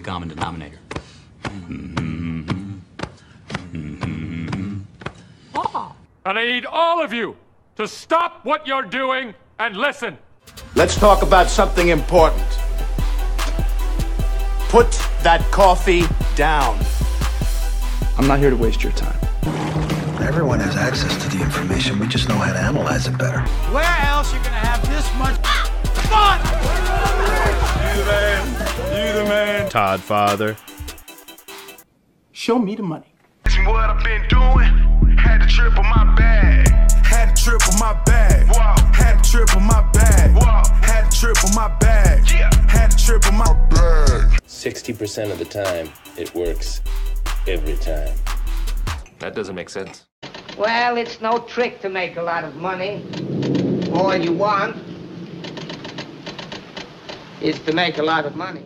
common denominator. And I need all of you to stop what you're doing and listen. Let's talk about something important. Put that coffee down. I'm not here to waste your time. Everyone has access to the information. We just know how to analyze it better. Where else you gonna have this much fun? You the man. You the man. Todd Father. Show me the money. What I've been doing, had to triple my bag. Had to triple my bag. Wow. Had to triple my bag. Wow. Had to triple my bag. Yeah. Had to triple my bag. 60% of the time, it works every time. That doesn't make sense. Well, it's no trick to make a lot of money. All you want is to make a lot of money.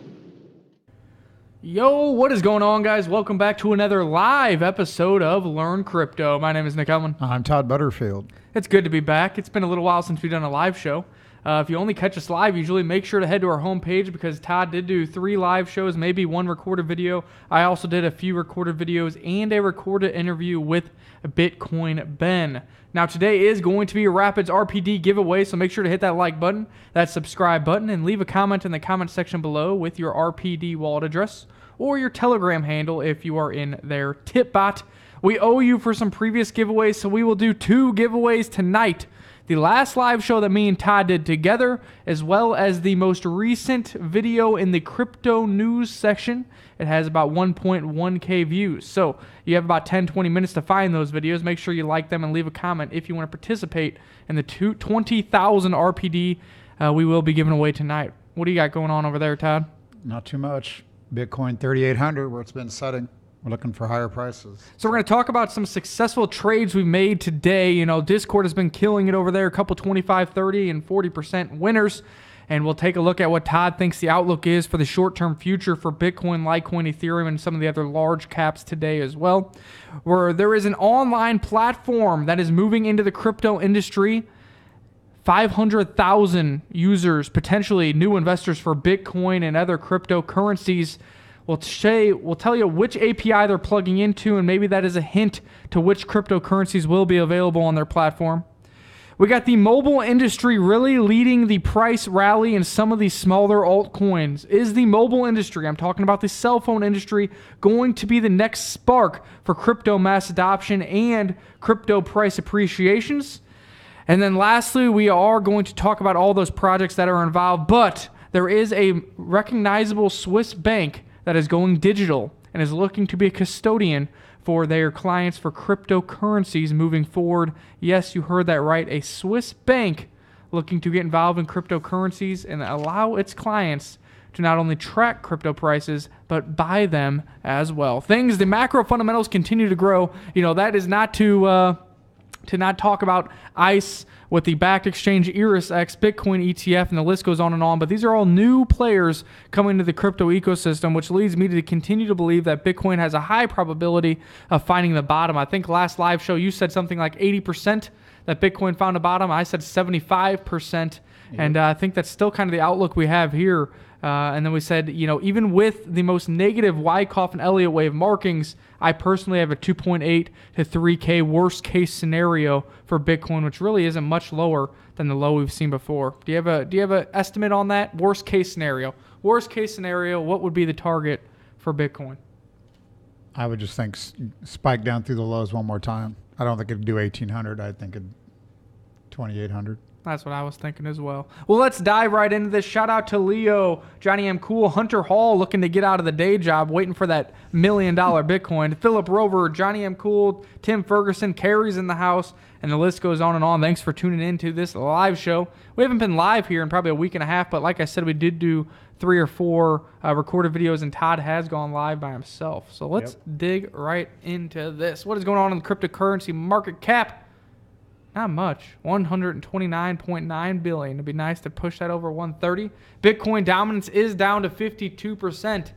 Yo, what is going on, guys? Welcome back to another live episode of Learn Crypto. My name is Nick Ellman. I'm Todd Butterfield. It's good to be back. It's been a little while since we've done a live show. If you only catch us live, usually make sure to head to our homepage because Todd did do 3 live shows, maybe 1 recorded video. I also did a few recorded videos and a recorded interview with Bitcoin Ben. Now, today is going to be a Rapids RPD giveaway, so make sure to hit that like button, that subscribe button, and leave a comment in the comment section below with your RPD wallet address or your Telegram handle if you are in their tip bot. We owe you for some previous giveaways, so we will do 2 giveaways tonight. The last live show that me and Todd did together, as well as the most recent video in the crypto news section. It has about 1.1k views. So you have about 10-20 minutes to find those videos. Make sure you like them and leave a comment if you want to participate in the 20,000 RPD we will be giving away tonight. What do you got going on over there, Todd? Not too much. Bitcoin 3,800 where it's been setting. We're looking for higher prices. So we're going to talk about some successful trades we made today. You know, Discord has been killing it over there. A couple 25, 30, and 40% winners. And we'll take a look at what Todd thinks the outlook is for the short-term future for Bitcoin, Litecoin, Ethereum, and some of the other large caps today as well. Where there is an online platform that is moving into the crypto industry. 500,000 users, potentially new investors for Bitcoin and other cryptocurrencies. We'll tell you which API they're plugging into, and maybe that is a hint to which cryptocurrencies will be available on their platform. We got the mobile industry really leading the price rally in some of these smaller altcoins. Is the mobile industry, I'm talking about the cell phone industry, going to be the next spark for crypto mass adoption and crypto price appreciations? And then lastly, we are going to talk about all those projects that are involved, but there is a recognizable Swiss bank that is going digital and is looking to be a custodian for their clients for cryptocurrencies moving forward. Yes, you heard that right. A Swiss bank looking to get involved in cryptocurrencies and allow its clients to not only track crypto prices, but buy them as well. The macro fundamentals continue to grow. You know, that is not to not talk about ICE with the backed exchange ErisX, Bitcoin ETF, and the list goes on and on. But these are all new players coming to the crypto ecosystem, which leads me to continue to believe that Bitcoin has a high probability of finding the bottom. I think last live show you said something like 80% that Bitcoin found a bottom. I said 75%. Yeah. And I think that's still kind of the outlook we have here. And then we said, you know, even with the most negative Wyckoff and Elliott wave markings, I personally have a 2.8 to 3K worst case scenario for Bitcoin, which really isn't much lower than the low we've seen before. Do you have an estimate on that? Worst case scenario. Worst case scenario, what would be the target for Bitcoin? I would just think spike down through the lows one more time. I don't think it'd do 1,800. I think it'd 2,800. That's what I was thinking as well. Well, let's dive right into this. Shout out to Leo, Johnny M. Cool, Hunter Hall looking to get out of the day job, waiting for that $1 million Bitcoin. Philip Rover, Johnny M. Cool, Tim Ferguson, Carrie's in the house, and the list goes on and on. Thanks for tuning in to this live show. We haven't been live here in probably a week and a half, but like I said, we did do 3 or 4 recorded videos, and Todd has gone live by himself. So let's dig right into this. What is going on in the cryptocurrency market cap? Not much. 129.9 billion. It'd be nice to push that over 130. Bitcoin dominance is down to 52%.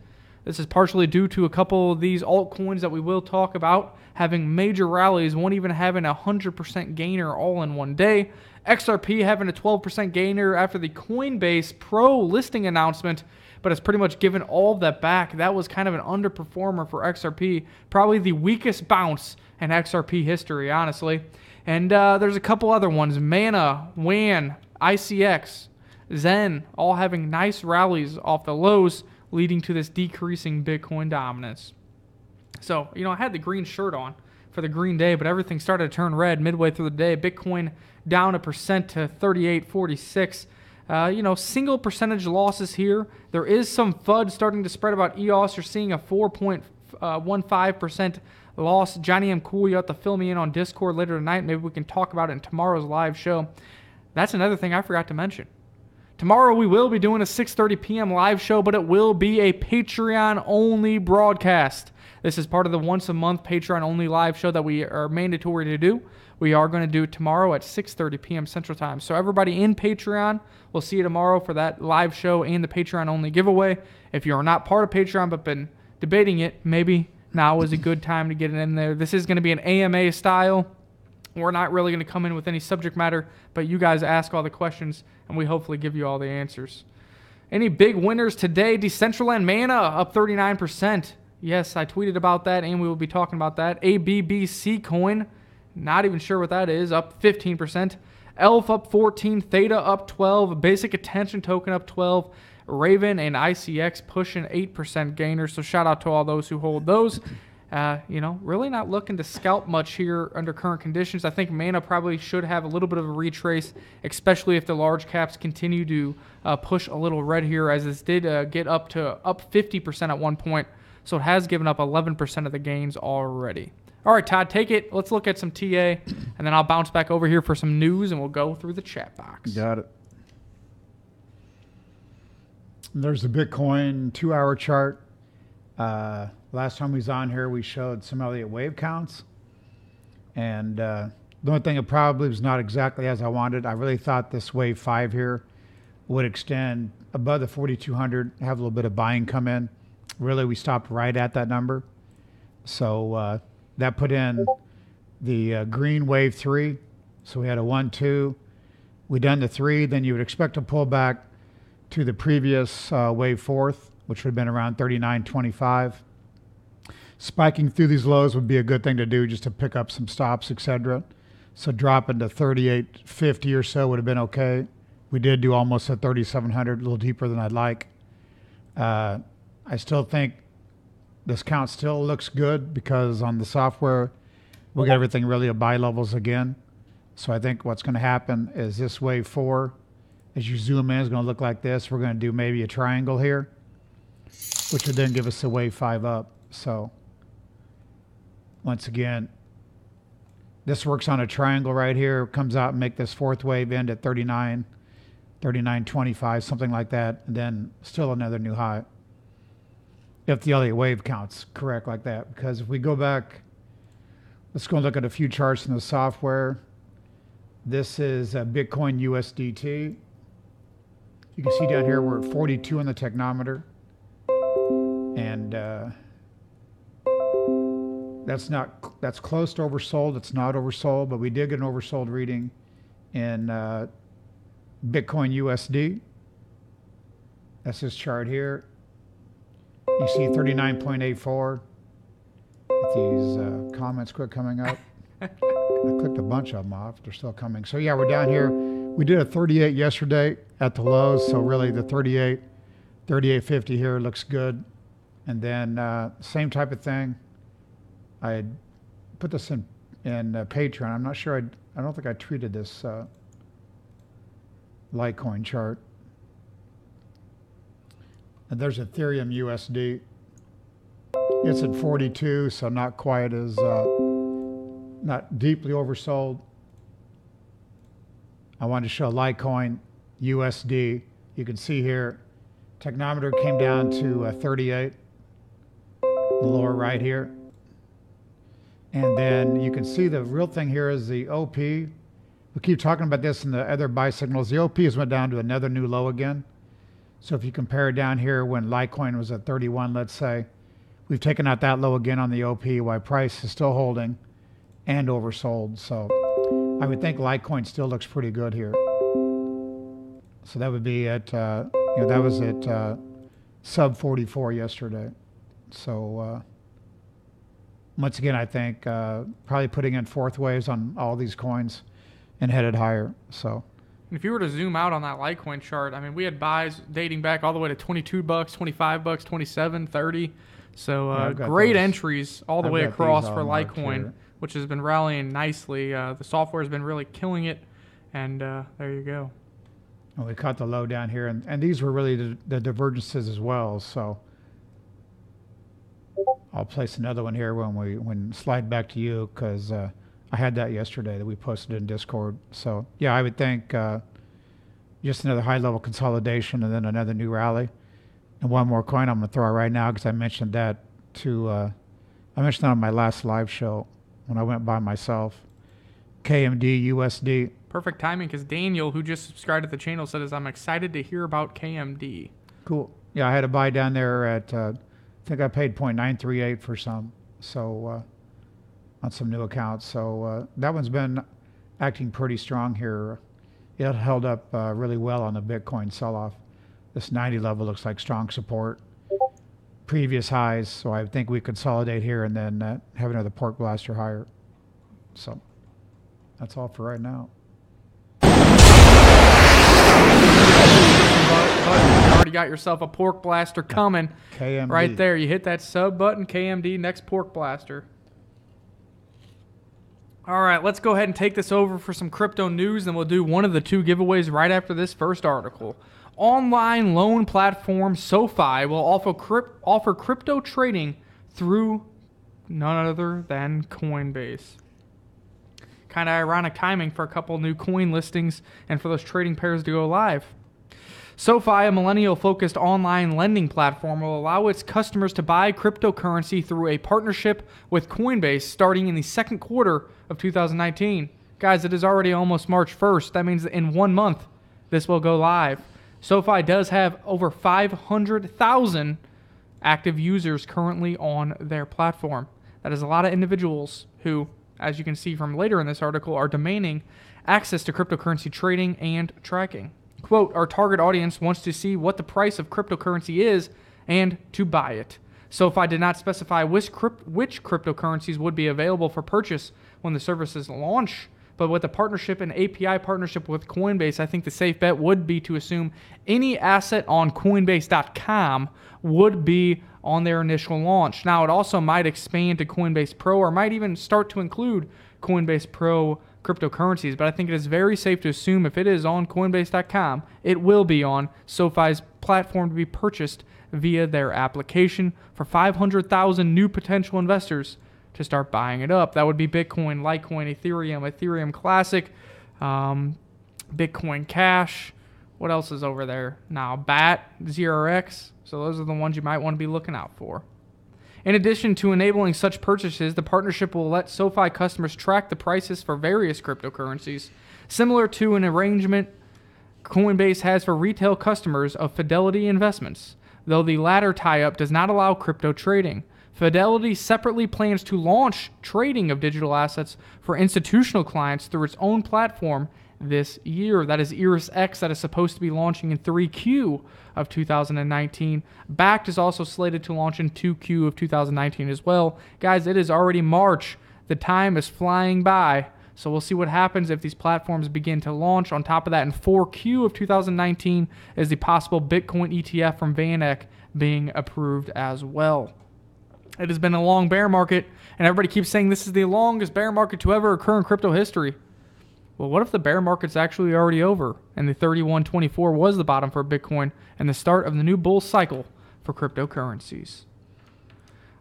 This is partially due to a couple of these altcoins that we will talk about having major rallies, one even having a 100% gainer all in one day. XRP having a 12% gainer after the Coinbase Pro listing announcement, but it's pretty much given all of that back. That was kind of an underperformer for XRP. Probably the weakest bounce in XRP history, honestly. And there's a couple other ones. Mana, WAN, ICX, Zen, all having nice rallies off the lows, leading to this decreasing Bitcoin dominance. So, I had the green shirt on for the green day, but everything started to turn red midway through the day. Bitcoin down 1% to 38.46. Single percentage losses here. There is some FUD starting to spread about EOS. You're seeing a 4.15% loss. Johnny M. Cool, you have to fill me in on Discord later tonight. Maybe we can talk about it in tomorrow's live show. That's another thing I forgot to mention. Tomorrow we will be doing a 6:30 p.m. live show, but it will be a Patreon-only broadcast. This is part of the once-a-month Patreon-only live show that we are mandatory to do. We are going to do it tomorrow at 6:30 p.m. Central Time. So everybody in Patreon, we'll see you tomorrow for that live show and the Patreon-only giveaway. If you're not part of Patreon but been debating it, maybe now is a good time to get it in there. This is going to be an AMA style. We're not really going to come in with any subject matter, but you guys ask all the questions, and we hopefully give you all the answers. Any big winners today? Decentraland Mana up 39%. Yes, I tweeted about that, and we will be talking about that. ABBC coin, not even sure what that is, up 15%. ELF up 14, Theta up 12, Basic Attention Token up 12, Raven and ICX pushing 8% gainers, so shout out to all those who hold those. Really not looking to scalp much here under current conditions. I think Mana probably should have a little bit of a retrace, especially if the large caps continue to push a little red here, as this did get up 50% at one point. So it has given up 11% of the gains already. All right, Todd, take it. Let's look at some TA, and then I'll bounce back over here for some news, and we'll go through the chat box. Got it. There's the Bitcoin 2-hour chart. Last time we was on here, we showed some Elliott wave counts. And the only thing it probably was not exactly as I wanted. I really thought this wave 5 here would extend above the 4,200, have a little bit of buying come in. Really, we stopped right at that number. So that put in the green wave 3. So we had a 1, 2. We done the 3. Then you would expect to pull back to the previous wave 4th, which would have been around 39.25. Spiking through these lows would be a good thing to do, just to pick up some stops, etc. So dropping to 38.50 or so would have been okay. We did do almost a 3,700, a little deeper than I'd like. I still think this count still looks good because on the software, we'll get everything really at buy levels again. So I think what's going to happen is this wave 4, as you zoom in, is going to look like this. We're going to do maybe a triangle here, which would then give us a wave 5 up. So once again, this works on a triangle right here, comes out and make this 4th wave end at 39.25, something like that, and then still another new high. If the Elliott wave counts correct like that. Because if we go back, let's go look at a few charts in the software. This is Bitcoin USDT. You can see down here we're at 42 on the technometer. And that's close to oversold. It's not oversold, but we did get an oversold reading in Bitcoin USD. That's this chart here. You see 39.84. These comments quit coming up. I clicked a bunch of them off. They're still coming. So yeah, we're down here. We did a 38 yesterday at the lows. So really the 38.50 here looks good. And then same type of thing. I put this in Patreon. I'm not sure. I don't think I treated this Litecoin chart. And there's Ethereum USD. It's at 42, so not quite as, not deeply oversold. I wanted to show Litecoin USD. You can see here, technometer came down to 38, the lower right here. And then you can see the real thing here is the OP. We keep talking about this in the other buy signals. The OP has went down to another new low again. So if you compare down here when Litecoin was at 31, let's say, we've taken out that low again on the OP while price is still holding and oversold. So I would think Litecoin still looks pretty good here. So that would be at, that was at sub 44 yesterday. So once again, I think probably putting in fourth waves on all these coins and headed higher. So if you were to zoom out on that Litecoin chart, I mean, we had buys dating back all the way to $22, $25, 27, 30. So great entries all the way across for Litecoin, which has been rallying nicely. The software has been really killing it, and there you go. Well, we caught the low down here, and these were really the divergences as well. So I'll place another one here when slide back to you, because I had that yesterday that we posted in Discord. So yeah, I would think just another high-level consolidation and then another new rally. And one more coin I'm going to throw out right now, because I mentioned that I mentioned that on my last live show when I went by myself. KMD USD. Perfect timing, because Daniel, who just subscribed to the channel, said, I'm excited to hear about KMD. Cool. Yeah, I had a buy down there at, I think I paid 0.938 for some. So on some new accounts. So that one's been acting pretty strong here. It held up really well on the Bitcoin sell-off. This 90 level looks like strong support. Previous highs, so I think we consolidate here and then have another pork blaster higher. So that's all for right now. You already got yourself a pork blaster coming. KMD. Right there. You hit that sub button, KMD, next pork blaster. All right, let's go ahead and take this over for some crypto news, and we'll do one of the two giveaways right after this first article. Online loan platform SoFi will offer crypto trading through none other than Coinbase. Kind of ironic timing for a couple new coin listings and for those trading pairs to go live. SoFi, a millennial-focused online lending platform, will allow its customers to buy cryptocurrency through a partnership with Coinbase starting in the second quarter of 2019. Guys, it is already almost March 1st. That means that in 1 month, this will go live. SoFi does have over 500,000 active users currently on their platform. That is a lot of individuals who, as you can see from later in this article, are demanding access to cryptocurrency trading and tracking. Quote, our target audience wants to see what the price of cryptocurrency is and to buy it. SoFi did not specify which cryptocurrencies would be available for purchase when the services launch, but with the partnership and API partnership with Coinbase, I think the safe bet would be to assume any asset on Coinbase.com would be on their initial launch. Now, it also might expand to Coinbase Pro or might even start to include Coinbase Pro cryptocurrencies, but I think it is very safe to assume if it is on Coinbase.com, it will be on SoFi's platform to be purchased via their application for 500,000 new potential investors to start buying it up. That would be Bitcoin, Litecoin, Ethereum, Ethereum Classic, Bitcoin Cash. What else is over there now? BAT, ZRX. So those are the ones you might want to be looking out for. In addition to enabling such purchases, the partnership will let SoFi customers track the prices for various cryptocurrencies, similar to an arrangement Coinbase has for retail customers of Fidelity Investments, though the latter tie-up does not allow crypto trading. Fidelity separately plans to launch trading of digital assets for institutional clients through its own platform this year. That is ErisX, that is supposed to be launching in 3Q of 2019. Bakkt is also slated to launch in 2Q of 2019 as well. Guys, it is already March. The time is flying by. So we'll see what happens if these platforms begin to launch. On top of that, in 4Q of 2019 is the possible Bitcoin ETF from VanEck being approved as well. It has been a long bear market, and everybody keeps saying this is the longest bear market to ever occur in crypto history. Well, what if the bear market's actually already over and the 31.24 was the bottom for Bitcoin and the start of the new bull cycle for cryptocurrencies?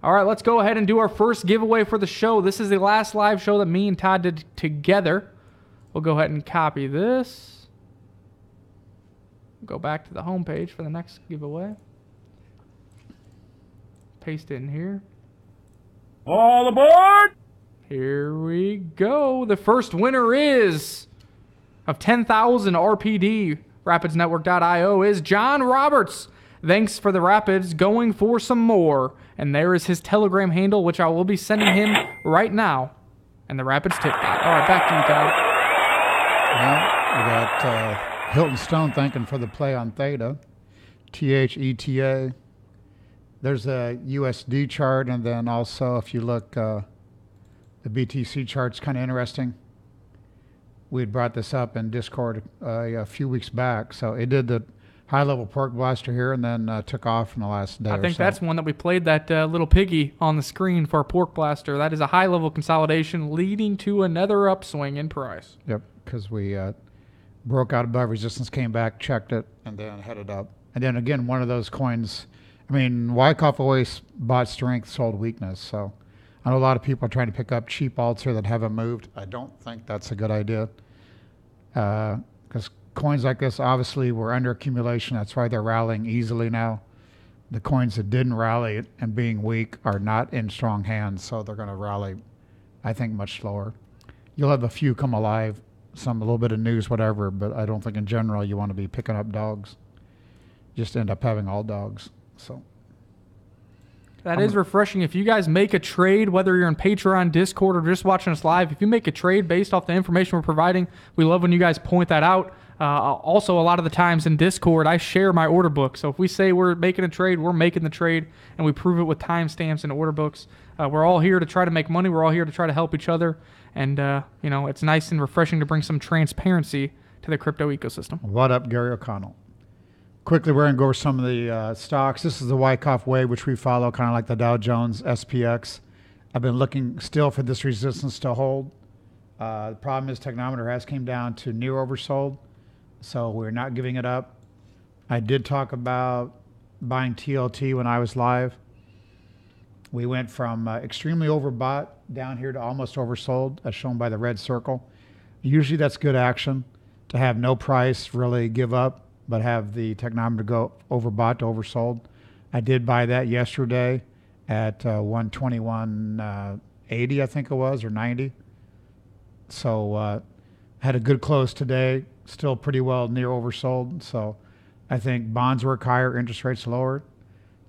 All right, let's go ahead and do our first giveaway for the show. This is the last live show that me and Todd did together. We'll go ahead and copy this. Go back to the home page for the next giveaway. Paste it in here. All aboard! Here we go. The first winner is of 10,000 RPD, RapidsNetwork.io, is John Roberts. Thanks for the Rapids, going for some more. And there is his Telegram handle, which I will be sending him right now. And the Rapids tip bot. All right, back to you, Todd. We got Hilton Stone thanking for the play on Theta. THETA. There's a USD chart, and then also if you look, the BTC chart's kind of interesting. We had brought this up in Discord a few weeks back. So it did the high-level pork blaster here and then took off in the last day I think or so. that's one that we played, that little piggy on the screen for a pork blaster. That is a high-level consolidation leading to another upswing in price. Yep, because we broke out above resistance, came back, checked it, and then headed up. And then again, one of those coins, I mean, Wyckoff always bought strength, sold weakness. So I know a lot of people are trying to pick up cheap alts here that haven't moved. I don't think that's a good idea. Because coins like this obviously were under accumulation. That's why they're rallying easily now. The coins that didn't rally and being weak are not in strong hands, so they're going to rally, I think, much slower. You'll have a few come alive, a little bit of news, whatever, but I don't think in general you want to be picking up dogs. Just end up having all dogs. So that is refreshing. If you guys make a trade, whether you're in Patreon, Discord, or just watching us live, if you make a trade based off the information we're providing, we love when you guys point that out. Also, a lot of the times in Discord, I share my order book. So if we say we're making a trade, we're making the trade, and we prove it with timestamps and order books. We're all here to try to make money. We're all here to try to help each other. And, it's nice and refreshing to bring some transparency to the crypto ecosystem. What up, Gary O'Connell? Quickly, we're going to go over some of the stocks. This is the Wyckoff way, which we follow, kind of like the Dow Jones SPX. I've been looking still for this resistance to hold. The problem is technometer has came down to near oversold, so we're not giving it up. I did talk about buying TLT when I was live. We went from extremely overbought down here to almost oversold, as shown by the red circle. Usually that's good action, to have no price really give up, but have the technometer go overbought to oversold. I did buy that yesterday at 121.80, I think it was, or 90. So had a good close today, still pretty well near oversold. So I think bonds work higher, interest rates lower.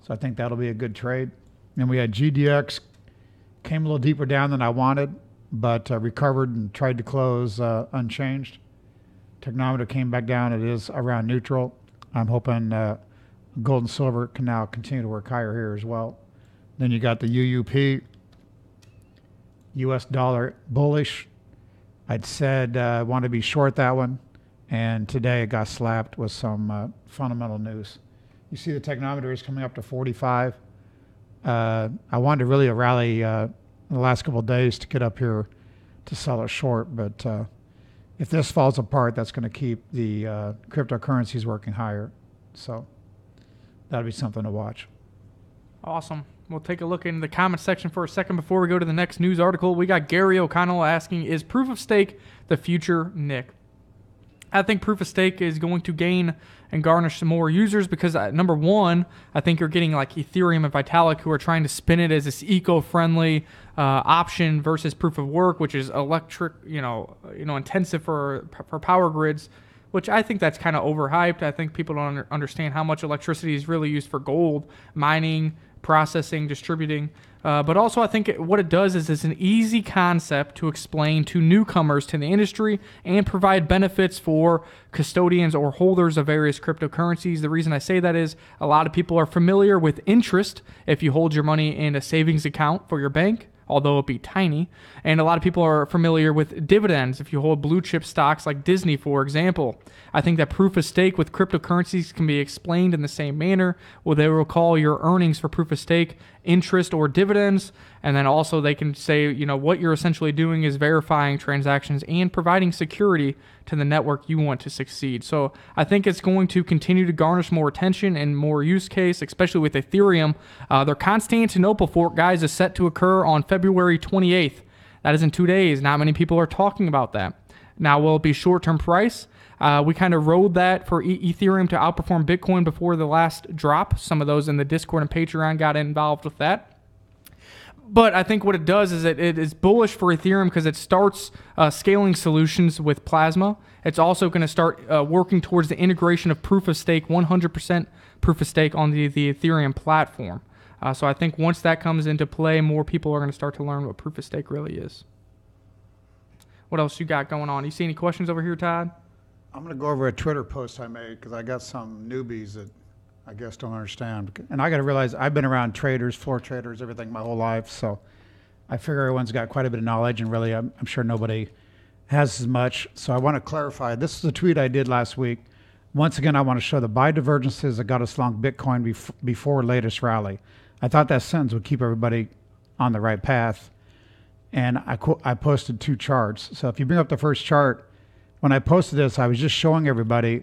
So I think that'll be a good trade. And we had GDX, came a little deeper down than I wanted, but recovered and tried to close unchanged. Technometer came back down. It is around neutral. I'm hoping gold and silver can now continue to work higher here as well. Then you got the UUP, US dollar bullish. I'd said I want to be short that one, and today it got slapped with some fundamental news. You see the technometer is coming up to 45. I wanted to really rally in the last couple of days to get up here to sell it short, but if this falls apart, that's going to keep the cryptocurrencies working higher. So that'll be something to watch. Awesome. We'll take a look in the comment section for a second before we go to the next news article. We got Gary O'Connell asking, is proof of stake the future, Nick? I think proof of stake is going to gain and garnish some more users because, number one, I think you're getting like Ethereum and Vitalik who are trying to spin it as this eco-friendly option versus proof of work, which is electric, intensive for power grids, which I think that's kind of overhyped. I think people don't understand how much electricity is really used for gold mining, processing, distributing. But also I think what it does is it's an easy concept to explain to newcomers to the industry and provide benefits for custodians or holders of various cryptocurrencies. The reason I say that is a lot of people are familiar with interest if you hold your money in a savings account for your bank, although it be tiny. And a lot of people are familiar with dividends if you hold blue chip stocks like Disney, for example. I think that proof of stake with cryptocurrencies can be explained in the same manner, where they will call your earnings for proof of stake interest or dividends. And then also they can say, what you're essentially doing is verifying transactions and providing security to the network you want to succeed. So I think it's going to continue to garnish more attention and more use case, especially with Ethereum. Their Constantinople fork, guys, is set to occur on February 28th. That is in 2 days. Not many people are talking about that. Now, will it be short-term price? We kind of rode that for Ethereum to outperform Bitcoin before the last drop. Some of those in the Discord and Patreon got involved with that. But I think what it does is it is bullish for Ethereum because it starts scaling solutions with Plasma. It's also going to start working towards the integration of proof of stake, 100% proof of stake on the Ethereum platform. So I think once that comes into play, more people are going to start to learn what proof of stake really is. what else you got going on? You see any questions over here, Todd? I'm going to go over a Twitter post I made because I got some newbies that I guess don't understand. And I got to realize I've been around traders, floor traders, everything my whole life. So I figure everyone's got quite a bit of knowledge, and really I'm sure nobody has as much. So I want to clarify. This is a tweet I did last week. Once again, I want to show the buy divergences that got us long Bitcoin before latest rally. I thought that sentence would keep everybody on the right path. And I posted 2 charts. So if you bring up the first chart, when I posted this, I was just showing everybody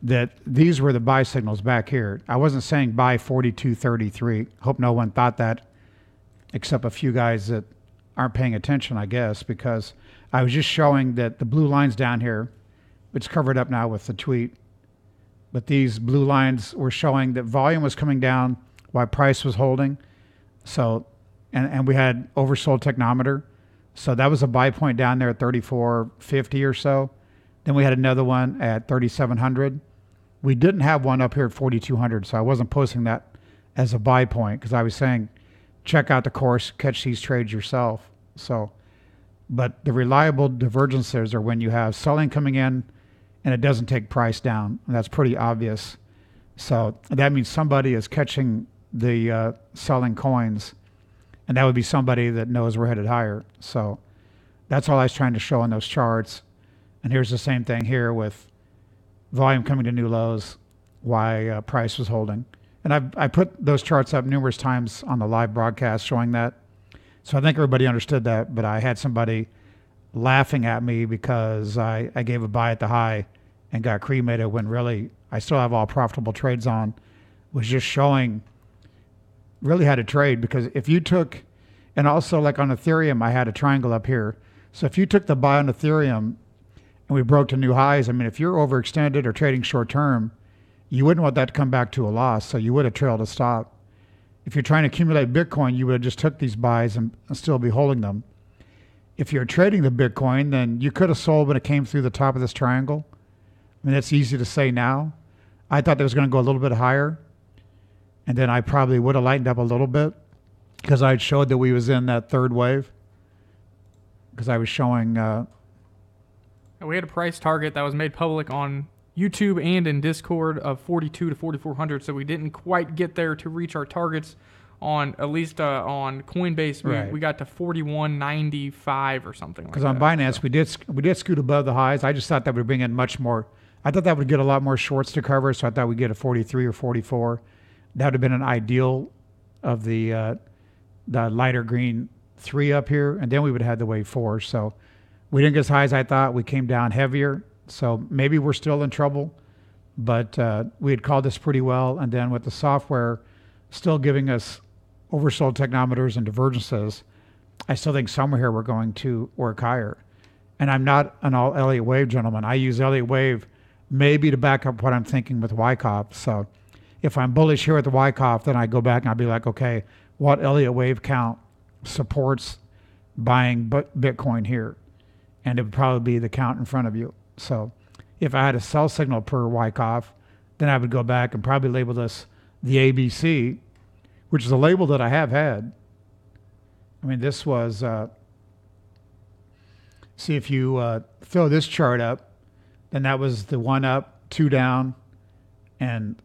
that these were the buy signals back here. I wasn't saying buy 42.33. Hope no one thought that, except a few guys that aren't paying attention, I guess, because I was just showing that the blue lines down here, it's covered up now with the tweet, but these blue lines were showing that volume was coming down while price was holding. So, and we had oversold technometer. So that was a buy point down there at 34.50 or so. Then we had another one at 3,700. We didn't have one up here at 4,200, so I wasn't posting that as a buy point because I was saying, check out the course, catch these trades yourself. So, but the reliable divergences are when you have selling coming in and it doesn't take price down. And that's pretty obvious. So that means somebody is catching the selling coins, and that would be somebody that knows we're headed higher. So that's all I was trying to show in those charts. And here's the same thing here with volume coming to new lows, why price was holding. And I put those charts up numerous times on the live broadcast showing that. So I think everybody understood that, but I had somebody laughing at me because I gave a buy at the high and got cremated when really I still have all profitable trades on. Was just showing really how to trade, because if you took, and also like on Ethereum, I had a triangle up here. So if you took the buy on Ethereum and we broke to new highs, I mean, if you're overextended or trading short term, you wouldn't want that to come back to a loss. So you would have trailed a stop. If you're trying to accumulate Bitcoin, you would have just took these buys and still be holding them. If you're trading the Bitcoin, then you could have sold when it came through the top of this triangle. I mean, that's easy to say now. I thought it was going to go a little bit higher. And then I probably would have lightened up a little bit because I showed that we was in that third wave. Because I was showing... we had a price target that was made public on YouTube and in Discord of 42 to 4,400, so we didn't quite get there to reach our targets on, at least on Coinbase. Right. We got to 41.95 or something like that. Because on Binance, so we did scoot above the highs. I just thought that would bring in much more. I thought that would get a lot more shorts to cover, so I thought we'd get a 43 or 44. That would have been an ideal of the lighter green 3 up here, and then we would have had the wave 4. So we didn't get as high as I thought. We came down heavier, so maybe we're still in trouble, but we had called this pretty well. And then with the software still giving us oversold technometers and divergences, I still think somewhere here we're going to work higher. And I'm not an all Elliott Wave gentleman. I use Elliott Wave maybe to back up what I'm thinking with Wyckoff. So if I'm bullish here at the Wyckoff, then I go back and I'll be like, okay, what Elliott Wave count supports buying Bitcoin here? And it would probably be the count in front of you. So if I had a sell signal per Wyckoff, then I would go back and probably label this the ABC, which is a label that I have had. I mean, this was, see if you throw this chart up, then that was the 1 up, 2 down, and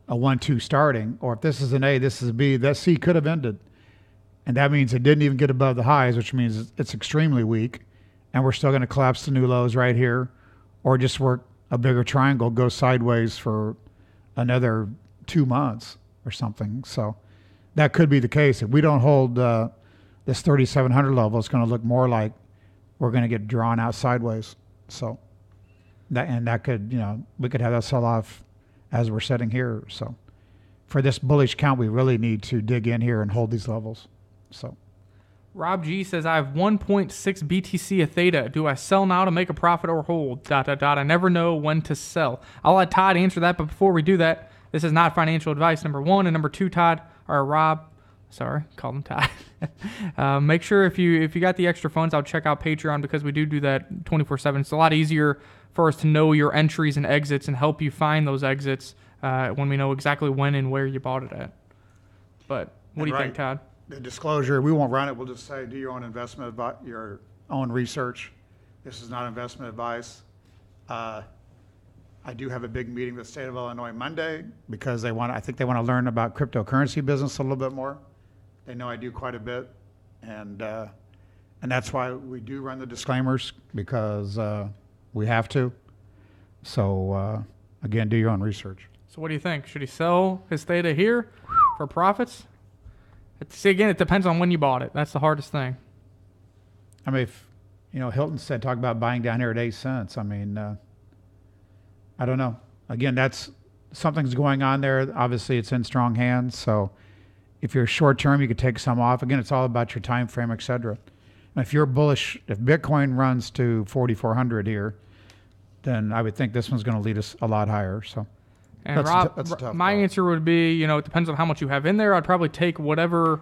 a 1-2 starting. Or if this is an A, this is a B, that C could have ended. And that means it didn't even get above the highs, which means it's extremely weak. And we're still going to collapse to new lows right here, or just work a bigger triangle, go sideways for another 2 months or something. So that could be the case. If we don't hold this 3,700 level, it's going to look more like we're going to get drawn out sideways. So that could, we could have that sell off as we're sitting here. So for this bullish count, we really need to dig in here and hold these levels. So Rob G says, I have 1.6 BTC of Theta. Do I sell now to make a profit or hold? ... I never know when to sell. I'll let Todd answer that, but before we do that, this is not financial advice, number 1. And number 2, Todd, or Rob, sorry, called him Todd. Make sure if you got the extra funds, I'll check out Patreon, because we do that 24/7. It's a lot easier for us to know your entries and exits and help you find those exits when we know exactly when and where you bought it at. But what do you think, Todd? The disclosure, we won't run it. We'll just say do your own investment, your own research. This is not investment advice. I do have a big meeting with the state of Illinois Monday because I think they want to learn about cryptocurrency business a little bit more. They know I do quite a bit, and that's why we do run the disclaimers, because we have to. So again, do your own research. So what do you think? Should he sell his theta here for profits? See, again, it depends on when you bought it. That's the hardest thing. I mean, if Hilton said talk about buying down here at 8 cents. I mean, I don't know. Again, that's something's going on there. Obviously, it's in strong hands. So if you're short term, you could take some off. Again, it's all about your time frame, et cetera. And if you're bullish, if Bitcoin runs to 4,400 here, then I would think this one's going to lead us a lot higher. So. And Rob, my answer would be, it depends on how much you have in there. I'd probably take whatever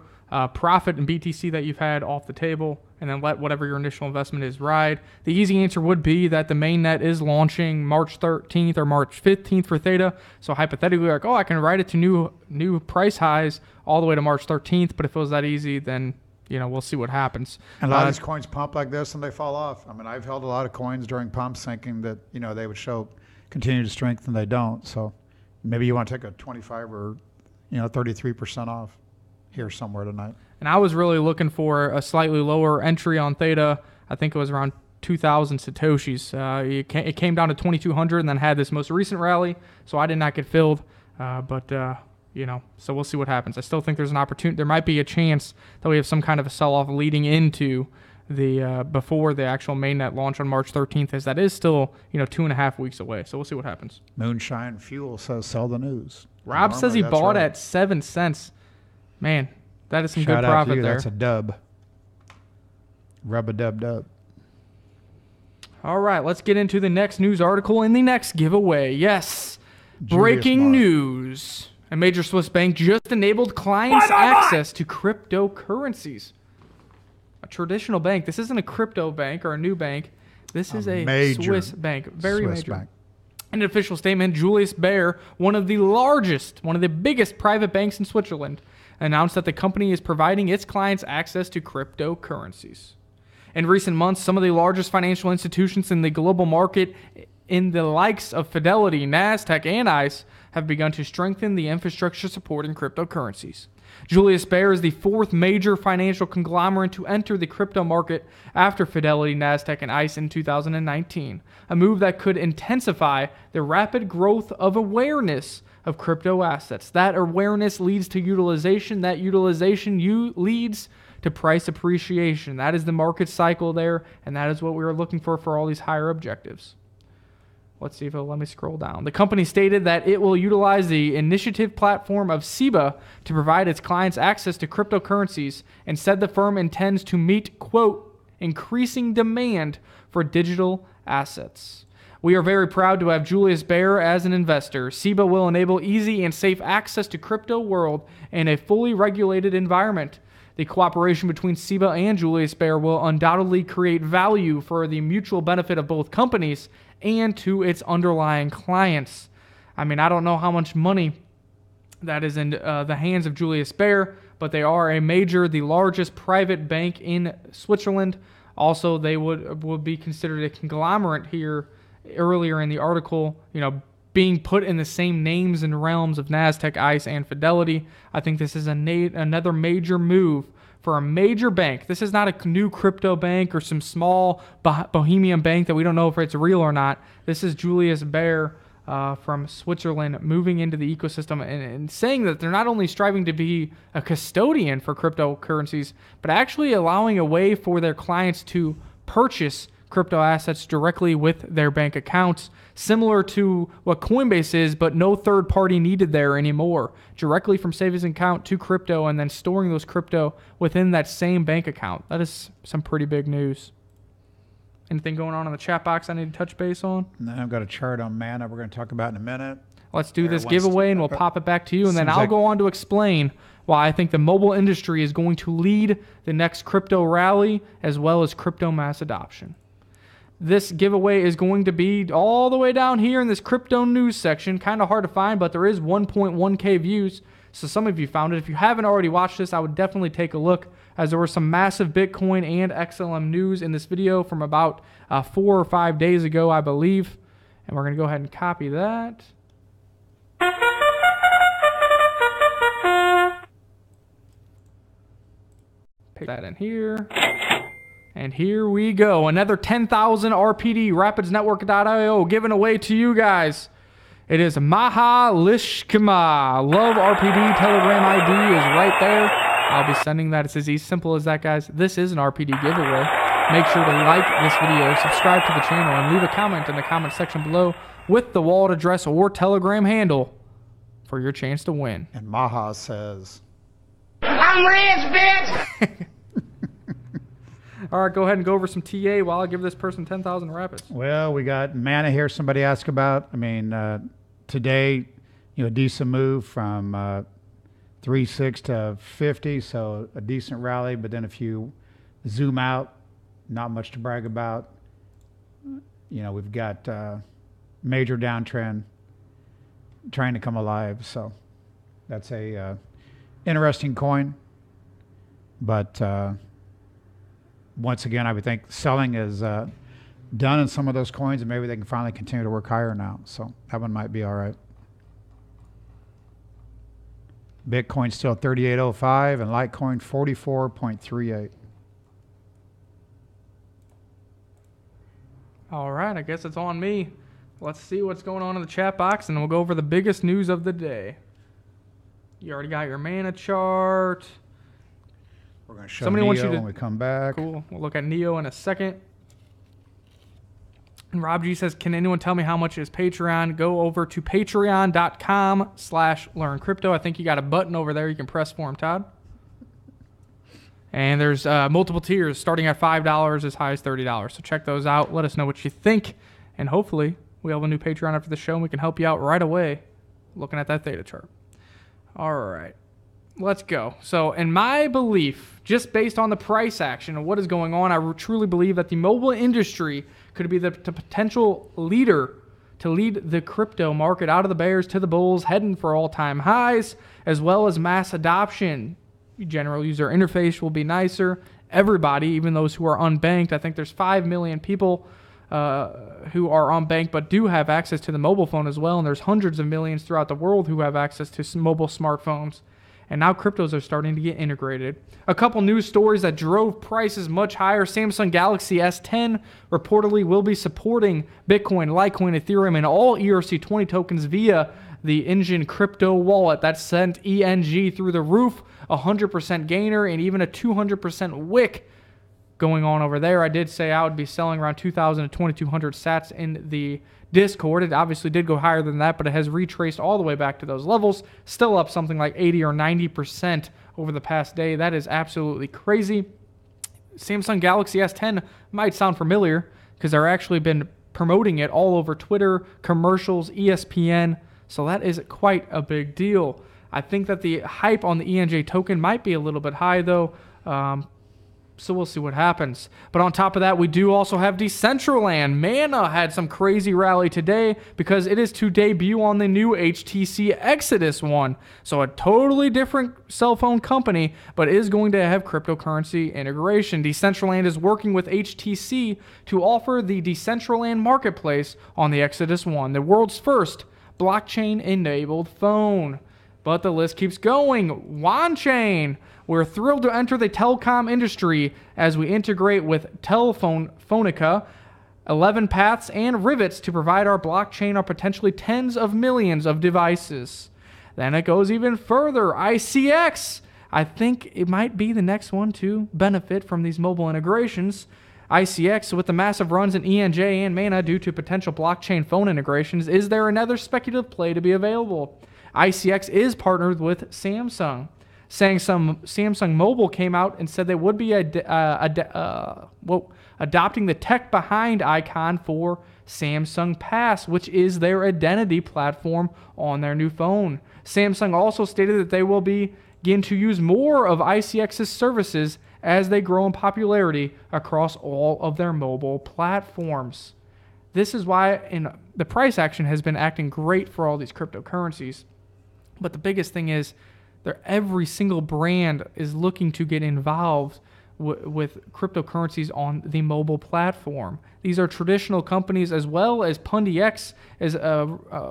profit in BTC that you've had off the table, and then let whatever your initial investment is ride. The easy answer would be that the mainnet is launching March 13th or March 15th for Theta. So hypothetically, I can ride it to new price highs all the way to March 13th. But if it was that easy, then we'll see what happens. And a lot of these coins pump like this and they fall off. I mean, I've held a lot of coins during pumps thinking that they would show continued strength, and they don't. So maybe you want to take a 25 or 33% off here somewhere tonight. And I was really looking for a slightly lower entry on Theta. I think it was around 2,000 Satoshis. It came down to 2,200 and then had this most recent rally, so I did not get filled. So we'll see what happens. I still think there's an opportunity. There might be a chance that we have some kind of a sell-off leading into the before the actual mainnet launch on March 13th, as that is still 2.5 weeks away. So we'll see what happens. Moonshine Fuel says sell the news. Rob says he bought at 7 cents. Man, that is some good profit there. That's a dub. Rub-a-dub-dub. All right, let's get into the next news article in the next giveaway. Yes, breaking news. A major Swiss bank just enabled clients access to cryptocurrencies. A traditional bank. This isn't a crypto bank or a new bank. This is a Swiss bank. Very major. Bank. In an official statement, Julius Baer, one of the biggest private banks in Switzerland, announced that the company is providing its clients access to cryptocurrencies. In recent months, some of the largest financial institutions in the global market, in the likes of Fidelity, Nasdaq, and ICE, have begun to strengthen the infrastructure supporting cryptocurrencies. Julius Baer is the fourth major financial conglomerate to enter the crypto market after Fidelity, Nasdaq, and ICE in 2019, a move that could intensify the rapid growth of awareness of crypto assets. That awareness leads to utilization. That utilization leads to price appreciation. That is the market cycle there, and that is what we are looking for all these higher objectives. Let's see if it'll let me scroll down. The company stated that it will utilize the initiative platform of SEBA to provide its clients access to cryptocurrencies, and said the firm intends to meet, quote, increasing demand for digital assets. We are very proud to have Julius Baer as an investor. SEBA will enable easy and safe access to crypto world in a fully regulated environment. The cooperation between SEBA and Julius Baer will undoubtedly create value for the mutual benefit of both companies and to its underlying clients. I mean, I don't know how much money that is in the hands of Julius Baer, but they are the largest private bank in Switzerland. Also, they would be considered a conglomerate here earlier in the article, being put in the same names and realms of Nasdaq, ICE, and Fidelity. I think this is another major move for a major bank. This is not a new crypto bank or some small bohemian bank that we don't know if it's real or not. This is Julius Baer from Switzerland moving into the ecosystem and saying that they're not only striving to be a custodian for cryptocurrencies, but actually allowing a way for their clients to purchase crypto assets directly with their bank accounts, similar to what Coinbase is, but no third party needed there anymore. Directly from savings account to crypto, and then storing those crypto within that same bank account. That is some pretty big news. Anything going on in the chat box I need to touch base on? And then I've got a chart on mana we're going to talk about in a minute. Let's do this giveaway and we'll pop it back to you, and then I'll go on to explain why I think the mobile industry is going to lead the next crypto rally as well as crypto mass adoption. this giveaway is going to be all the way down here in this crypto news section. Kind of hard to find, but there is 1.1K views. So some of you found it. If you haven't already watched this, I would definitely take a look, as there were some massive Bitcoin and XLM news in this video from about 4 or 5 days ago, I believe. And we're going to go ahead and copy that. Paste that in here. And here we go. Another 10,000 RPD, rapidsnetwork.io, given away to you guys. It is Maha Lishkama. Love RPD. Telegram ID is right there. I'll be sending that. It's as simple as that, guys. This is an RPD giveaway. Make sure to like this video, subscribe to the channel, and leave a comment in the comment section below with the wallet address or Telegram handle for your chance to win. And Maha says, I'm rich, bitch! All right, go ahead and go over some TA while I give this person 10,000 rapids. well, we got mana here somebody asked about. I mean, today, a decent move from 3.6 to 50, so a decent rally. But then if you zoom out, not much to brag about. We've got major downtrend trying to come alive. So that's a interesting coin. But once again, I would think selling is done in some of those coins, and maybe they can finally continue to work higher now. So that one might be all right. Bitcoin still 38.05 and Litecoin 44.38. All right, I guess it's on me. Let's see what's going on in the chat box, and we'll go over the biggest news of the day. You already got your mana chart. We're going to show Neo when we come back. Cool. We'll look at Neo in a second. And Rob G says, can anyone tell me how much is Patreon? Go over to patreon.com/learncrypto. I think you got a button over there you can press for him, Todd. And there's multiple tiers starting at $5 as high as $30. So check those out. Let us know what you think. And hopefully we have a new Patreon after the show and we can help you out right away looking at that theta chart. All right. Let's go. So in my belief, just based on the price action and what is going on, I truly believe that the mobile industry could be the potential leader to lead the crypto market out of the bears to the bulls, heading for all-time highs, as well as mass adoption. General user interface will be nicer. Everybody, even those who are unbanked, I think there's 5 million people who are unbanked but do have access to the mobile phone as well, and there's hundreds of millions throughout the world who have access to mobile smartphones. And now cryptos are starting to get integrated. A couple news stories that drove prices much higher. Samsung Galaxy S10 reportedly will be supporting Bitcoin, Litecoin, Ethereum, and all ERC20 tokens via the Engine crypto wallet. That sent ENG through the roof, 100% gainer, and even a 200% wick going on over there. I did say I would be selling around 2,000 to 2,200 sats in the Discord. It obviously did go higher than that, but it has retraced all the way back to those levels. Still up something like 80 or 90% over the past day. That is absolutely crazy. Samsung Galaxy S10 might sound familiar because they're actually been promoting it all over Twitter, commercials, ESPN. So that is quite a big deal. I think that the hype on the ENJ token might be a little bit high, though. So we'll see what happens. But on top of that, we do also have Decentraland. Mana had some crazy rally today because it is to debut on the new HTC Exodus One. So a totally different cell phone company, but is going to have cryptocurrency integration. Decentraland is working with HTC to offer the Decentraland marketplace on the Exodus One, the world's first blockchain-enabled phone. But the list keeps going. Wanchain. We're thrilled to enter the telecom industry as we integrate with Telefonica, 11 paths and rivets to provide our blockchain on potentially tens of millions of devices. Then it goes even further. ICX. I think it might be the next one to benefit from these mobile integrations. ICX, with the massive runs in ENJ and Mana due to potential blockchain phone integrations, is there another speculative play to be available? ICX is partnered with Samsung. Samsung Mobile came out and said they would be adopting the tech behind Icon for Samsung Pass, which is their identity platform on their new phone. Samsung also stated that they will begin to use more of ICX's services as they grow in popularity across all of their mobile platforms. This is why the price action has been acting great for all these cryptocurrencies. But the biggest thing is every single brand is looking to get involved with cryptocurrencies on the mobile platform. These are traditional companies, as well as PundyX is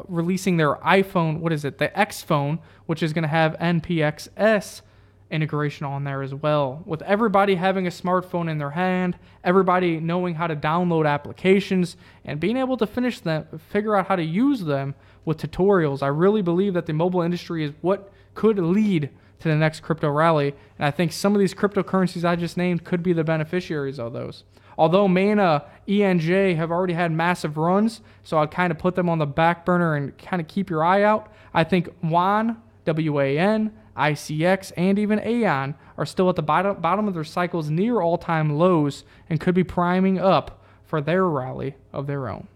releasing their iPhone, the X phone, which is going to have NPXS integration on there as well. With everybody having a smartphone in their hand, everybody knowing how to download applications, and being able to figure out how to use them with tutorials, I really believe that the mobile industry is what could lead to the next crypto rally. And I think some of these cryptocurrencies I just named could be the beneficiaries of those. Although Mana, ENJ have already had massive runs, so I'd kind of put them on the back burner and kind of keep your eye out. I think WAN, WAN, ICX, and even Aeon are still at the bottom of their cycles near all-time lows and could be priming up for their rally of their own.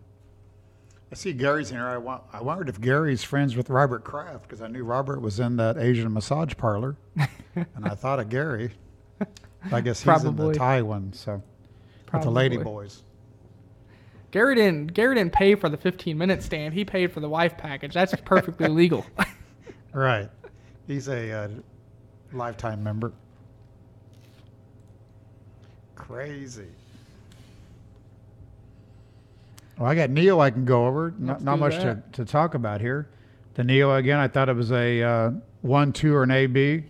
I see Gary's in here. I wondered if Gary's friends with Robert Kraft, because I knew Robert was in that Asian massage parlor, and I thought of Gary. I guess he's in the Thai one, so with the lady boys. Gary didn't pay for the 15-minute stand. He paid for the wife package. That's perfectly legal. Right. He's a lifetime member. Crazy. Well, I got Neo I can go over. Not much to talk about here. The Neo, again, I thought it was a 1, 2, or an AB.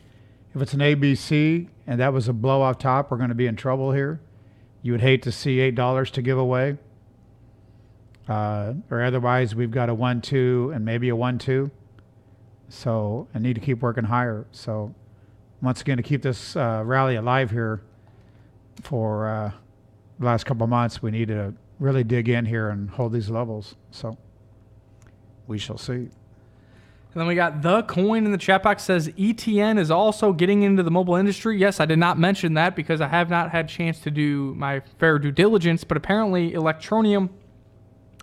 If it's an ABC and that was a blow off top, we're going to be in trouble here. You would hate to see $8 to give away. Or otherwise, we've got a 1, 2, and maybe a 1, 2. So I need to keep working higher. So once again, to keep this rally alive here for the last couple of months, we need to really dig in here and hold these levels. So we shall see. And then we got The Coin in the chat box says ETN is also getting into the mobile industry. Yes, I did not mention that because I have not had a chance to do my fair due diligence, but apparently Electronium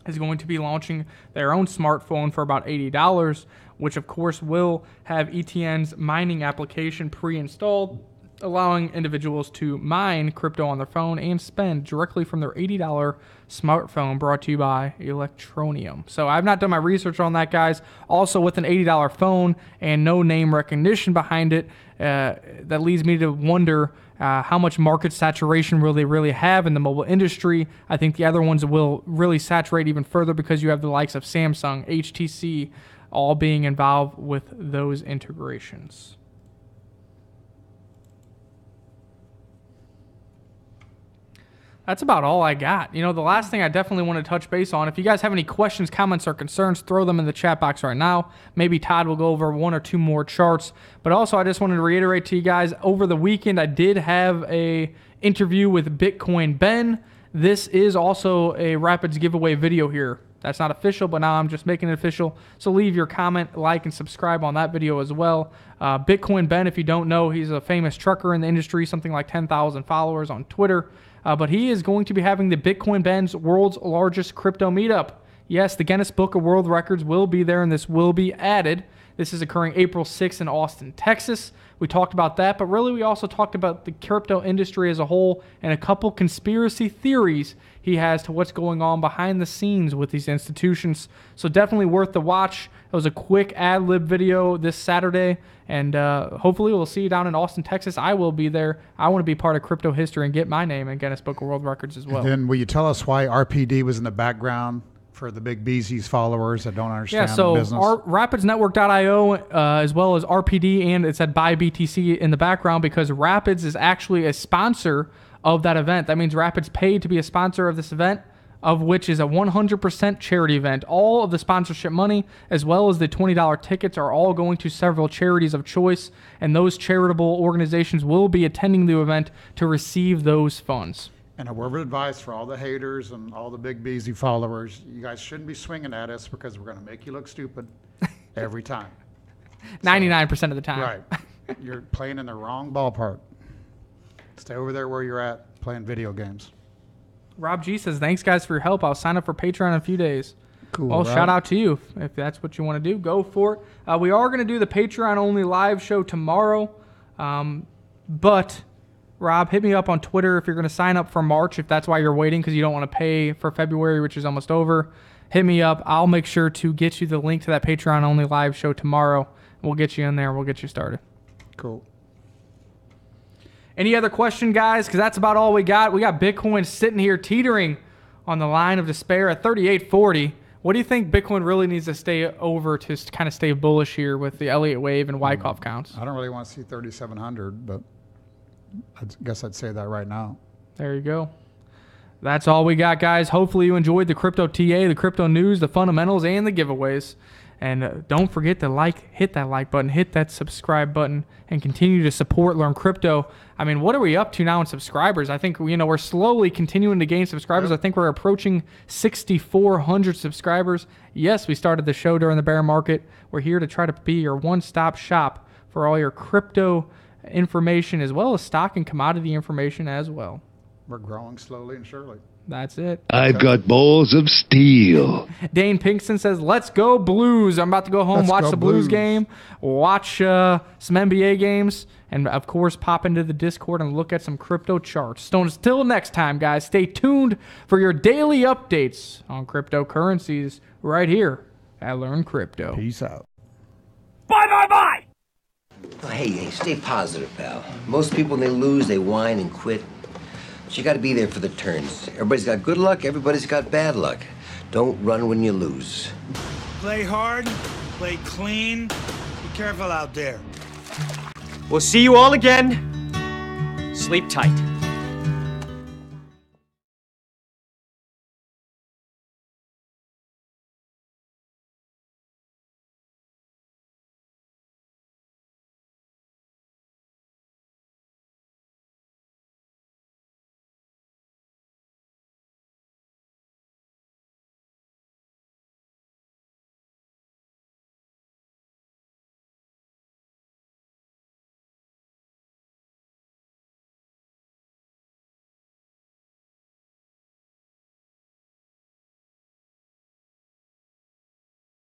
is going to be launching their own smartphone for about $80, which of course will have ETN's mining application pre-installed, allowing individuals to mine crypto on their phone and spend directly from their $80 smartphone, brought to you by Electronium. So I've not done my research on that, guys. Also, with an $80 phone and no name recognition behind it, that leads me to wonder how much market saturation will they really have in the mobile industry. I think the other ones will really saturate even further because you have the likes of Samsung, HTC, all being involved with those integrations. That's about all I got. The last thing I definitely want to touch base on, if you guys have any questions, comments, or concerns, throw them in the chat box right now. Maybe Todd will go over 1 or 2 more charts. But also, I just wanted to reiterate to you guys, over the weekend, I did have a interview with Bitcoin Ben. This is also a Rapids giveaway video here. That's not official, but now I'm just making it official. So leave your comment, like, and subscribe on that video as well. Bitcoin Ben, if you don't know, he's a famous trucker in the industry, something like 10,000 followers on Twitter. But he is going to be having the Bitcoin Ben's world's largest crypto meetup. Yes, the Guinness Book of World Records will be there, and this will be added. This is occurring April 6th in Austin, Texas. We talked about that, but really we also talked about the crypto industry as a whole and a couple conspiracy theories he has to what's going on behind the scenes with these institutions. So definitely worth the watch. It was a quick ad-lib video this Saturday, and hopefully we'll see you down in Austin, Texas. I will be there. I want to be part of crypto history and get my name in Guinness Book of World Records as well. And then will you tell us why RPD was in the background for the big BZ's followers that don't understand the business? RapidsNetwork.io as well as RPD, and it said buy BTC in the background because Rapids is actually a sponsor of that event. That means Rapids paid to be a sponsor of this event, of which is a 100% charity event. All of the sponsorship money, as well as the $20 tickets, are all going to several charities of choice, and those charitable organizations will be attending the event to receive those funds. And a word of advice for all the haters and all the big BZ followers, you guys shouldn't be swinging at us because we're going to make you look stupid every time. 99% of the time. Right. You're playing in the wrong ballpark. Stay over there where you're at, playing video games. Rob G says, thanks, guys, for your help. I'll sign up for Patreon in a few days. Cool. Well, Rob. shout out to you. If that's what you want to do, go for it. We are going to do the Patreon-only live show tomorrow, but Rob, hit me up on Twitter if you're going to sign up for March, if that's why you're waiting because you don't want to pay for February, which is almost over. Hit me up. I'll make sure to get you the link to that Patreon-only live show tomorrow. We'll get you in there. We'll get you started. Cool. Any other question, guys? Because that's about all we got. We got Bitcoin sitting here teetering on the line of despair at 38.40. What do you think Bitcoin really needs to stay over to kind of stay bullish here with the Elliott wave and Wyckoff counts? I don't really want to see 3,700, but I guess I'd say that right now. There you go. That's all we got, guys. Hopefully you enjoyed the Crypto TA, the crypto news, the fundamentals, and the giveaways. And don't forget to hit that like button, hit that subscribe button, and continue to support Learn Crypto. I mean, what are we up to now in subscribers? I think, we're slowly continuing to gain subscribers. Yep. I think we're approaching 6,400 subscribers. Yes, we started the show during the bear market. We're here to try to be your one-stop shop for all your crypto information as well as stock and commodity information as well. We're growing slowly and surely. That's it. I've got balls of steel. Dane Pinkston says, let's go Blues. I'm about to go home, watch the Blues game, watch some NBA games, and, of course, pop into the Discord and look at some crypto charts. So until next time, guys, stay tuned for your daily updates on cryptocurrencies right here at Learn Crypto. Peace out. Bye, bye, bye! Oh, hey, stay positive, pal. Most people, when they lose, they whine and quit. But you got to be there for the turns. Everybody's got good luck, everybody's got bad luck. Don't run when you lose. Play hard, play clean. Be careful out there. We'll see you all again. Sleep tight.